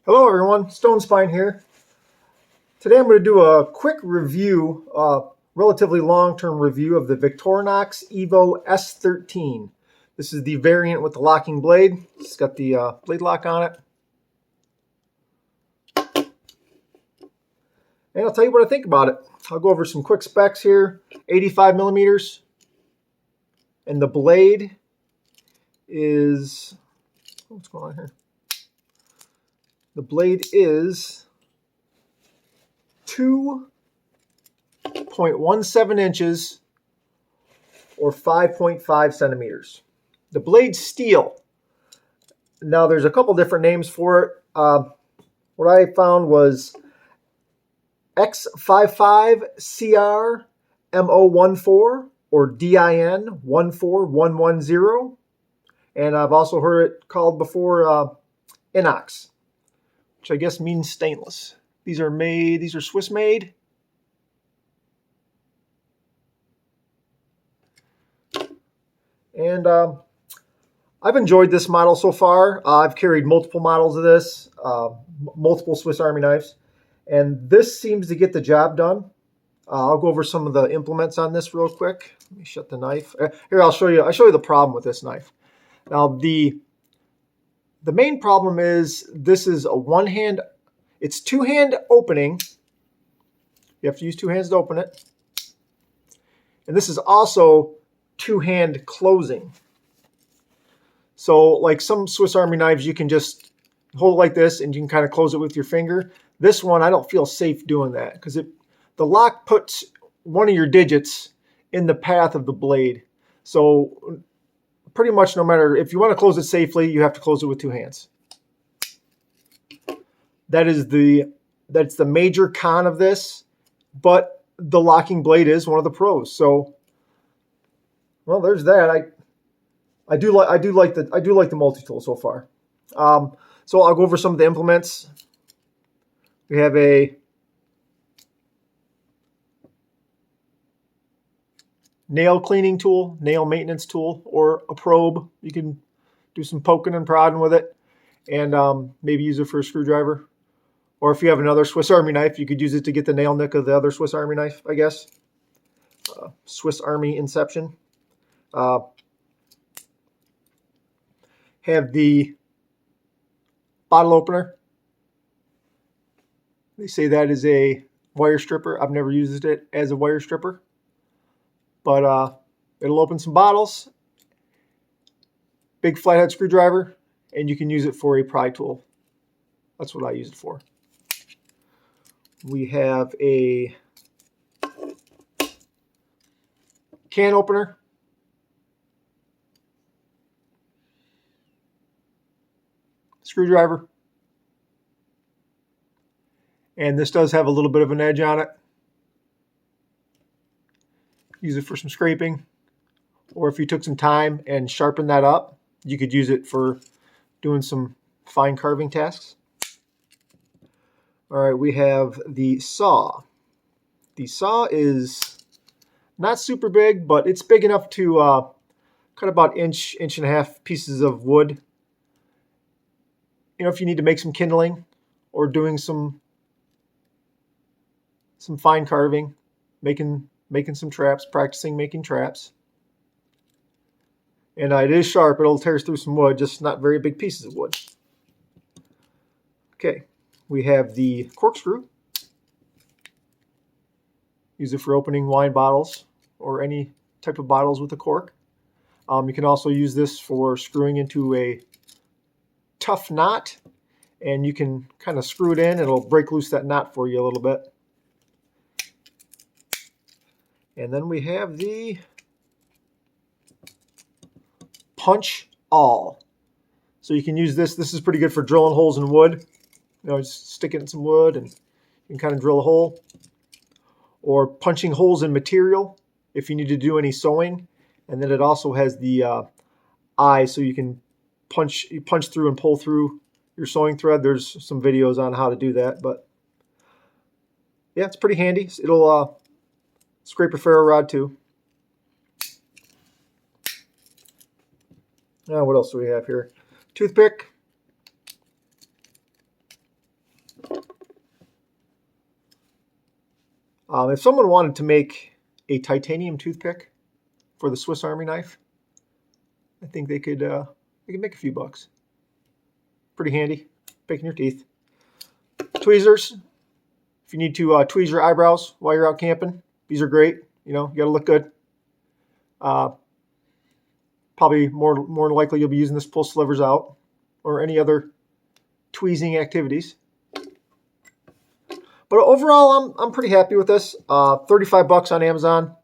Hello everyone, Stone Spine here. Today I'm going to do a quick review, relatively long-term review of the Victorinox Evo S-13. This is the variant with the locking blade. It's got the blade lock on it. And I'll tell you what I think about it. I'll go over some quick specs here. 85 millimeters. And the blade is, what's going on here? The blade is 2.17 inches or 5.5 centimeters. The blade's steel. Now there's a couple different names for it. What I found was X55CR MO14 or DIN 14110. And I've also heard it called before inox, which I guess means stainless. These are Swiss made. And I've enjoyed this model so far. I've carried multiple models of this, multiple Swiss Army knives, and this seems to get the job done. I'll go over some of the implements on this real quick. Let me shut the knife. Here, I'll show you the problem with this knife. Now, the main problem is this is a one-hand, it's two-hand opening. You have to use two hands to open it. And this is also two-hand closing. So like some Swiss Army knives, you can just hold it like this and you can kind of close it with your finger. This one, I don't feel safe doing that because the lock puts one of your digits in the path of the blade. So pretty much no matter, if you want to close it safely, you have to close it with two hands. That's the major con of this, but the locking blade is one of the pros. So, well, there's that. I do like the multi-tool so far. So I'll go over some of the implements. We have a nail cleaning tool, nail maintenance tool, or a probe. You can do some poking and prodding with it, and maybe use it for a screwdriver. Or if you have another Swiss Army knife, you could use it to get the nail nick of the other Swiss Army knife, I guess. Swiss Army Inception. Have the bottle opener. They say that is a wire stripper. I've never used it as a wire stripper, but it'll open some bottles. Big flathead screwdriver, and you can use it for a pry tool. That's what I use it for. We have a can opener. Screwdriver. And this does have a little bit of an edge on it. Use it for some scraping. Or if you took some time and sharpened that up, you could use it for doing some fine carving tasks. All right, we have the saw. The saw is not super big, but it's big enough to cut about inch and a half pieces of wood. You know, if you need to make some kindling or doing some fine carving, making some traps, practicing making traps. And it is sharp. It'll tear through some wood, just not very big pieces of wood. Okay, we have the corkscrew. Use it for opening wine bottles or any type of bottles with a cork. You can also use this for screwing into a tough knot, and you can kind of screw it in. It'll break loose that knot for you a little bit. And then we have the punch awl. So you can use this. This is pretty good for drilling holes in wood. You know, just stick it in some wood and you can kind of drill a hole. Or punching holes in material if you need to do any sewing. And then it also has the eye, so you can punch through and pull through your sewing thread. There's some videos on how to do that, but yeah, it's pretty handy. It'll scrape a ferro rod too. Now, what else do we have here? Toothpick. If someone wanted to make a titanium toothpick for the Swiss Army knife, I think they could make a few bucks. Pretty handy, picking your teeth. Tweezers, if you need to tweeze your eyebrows while you're out camping, these are great. You know, you got to look good. Probably more likely you'll be using this to pull slivers out or any other tweezing activities. But overall, I'm pretty happy with this. 35 bucks on Amazon.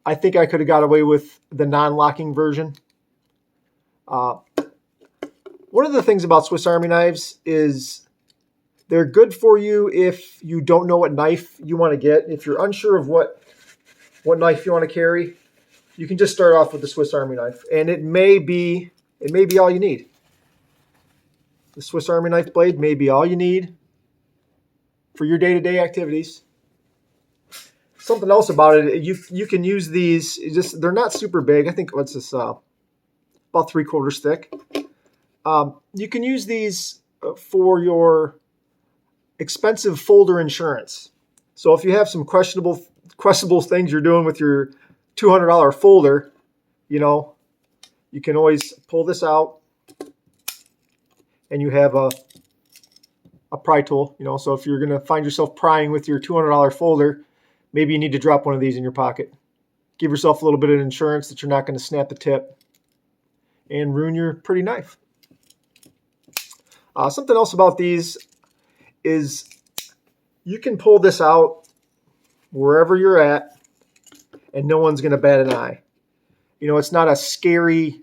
I think I could have got away with the non-locking version. One of the things about Swiss Army knives is they're good for you if you don't know what knife you want to get. If you're unsure of what knife you want to carry, you can just start off with the Swiss Army knife, and it may be all you need. The Swiss Army knife blade may be all you need for your day-to-day activities. Something else about it, you can use these. They're not super big. I think what's this? About 3/4 thick. You can use these for your expensive folder insurance. So if you have some questionable things you're doing with your $200 folder, you know, you can always pull this out, and you have a pry tool. You know, so if you're going to find yourself prying with your $200 folder, maybe you need to drop one of these in your pocket. Give yourself a little bit of insurance that you're not going to snap the tip and ruin your pretty knife. Something else about these is you can pull this out wherever you're at and no one's going to bat an eye. You know, it's not a scary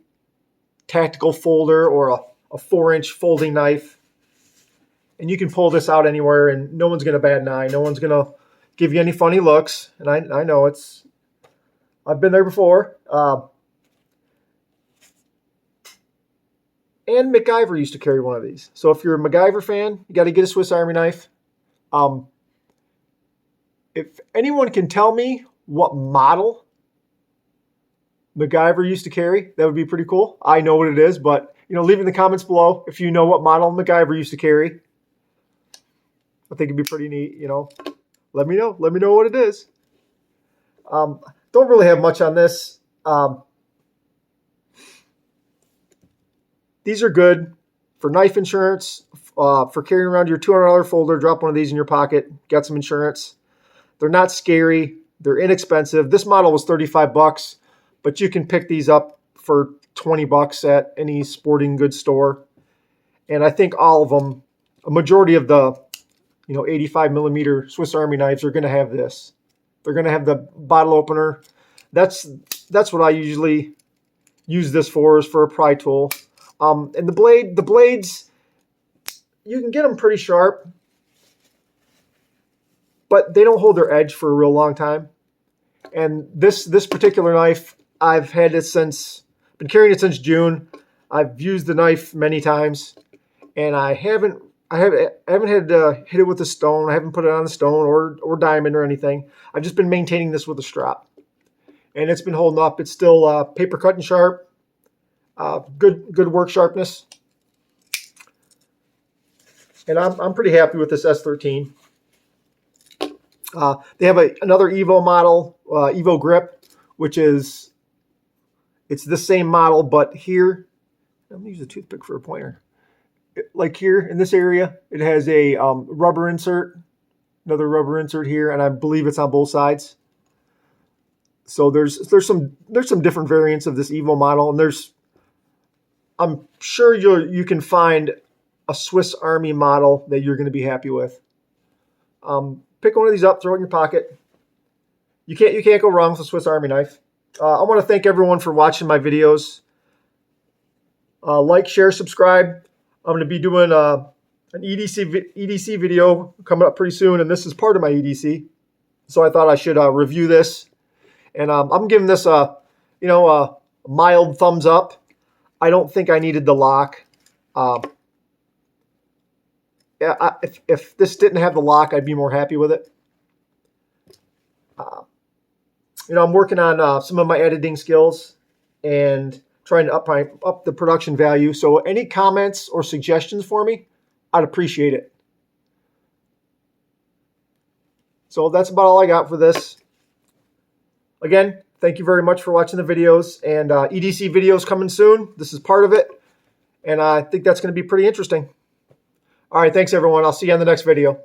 tactical folder or a 4-inch folding knife. And you can pull this out anywhere and no one's going to bat an eye. No one's going to give you any funny looks. And I know I've been there before. And MacGyver used to carry one of these. So if you're a MacGyver fan, you got to get a Swiss Army knife. If anyone can tell me what model MacGyver used to carry, that would be pretty cool. I know what it is, but you know, leave in the comments below if you know what model MacGyver used to carry. I think it'd be pretty neat. You know, let me know. Let me know what it is. Don't really have much on this. These are good for knife insurance, for carrying around your $200 folder. Drop one of these in your pocket. Got some insurance. They're not scary. They're inexpensive. This model was 35 bucks, but you can pick these up for 20 bucks at any sporting goods store. And I think all of them, a majority of the 85 millimeter Swiss Army knives are going to have this. They're going to have the bottle opener. That's what I usually use this for, is for a pry tool. And the blades, you can get them pretty sharp, but they don't hold their edge for a real long time. And this particular knife, I've had it been carrying it since June. I've used the knife many times, and I haven't had to hit it with a stone. I haven't put it on a stone or diamond or anything. I've just been maintaining this with a strap, and it's been holding up. It's still paper cut and sharp. Good work sharpness, and I'm pretty happy with this S-13. They have another Evo model, Evo Grip, which it's the same model, but here, I'm gonna use a toothpick for a pointer. Like here in this area, it has a rubber insert, another rubber insert here, and I believe it's on both sides. So there's some different variants of this Evo model, and I'm sure you can find a Swiss Army model that you're going to be happy with. Pick one of these up, throw it in your pocket. You can't go wrong with a Swiss Army knife. I want to thank everyone for watching my videos. Like, share, subscribe. I'm going to be doing an EDC video coming up pretty soon, and this is part of my EDC. So I thought I should review this, and I'm giving this a mild thumbs up. I don't think I needed the lock. If this didn't have the lock, I'd be more happy with it. I'm working on some of my editing skills and trying to up the production value. So any comments or suggestions for me, I'd appreciate it. So that's about all I got for this. Again, thank you very much for watching the videos, and EDC videos coming soon. This is part of it, and I think that's going to be pretty interesting. All right, thanks everyone. I'll see you on the next video.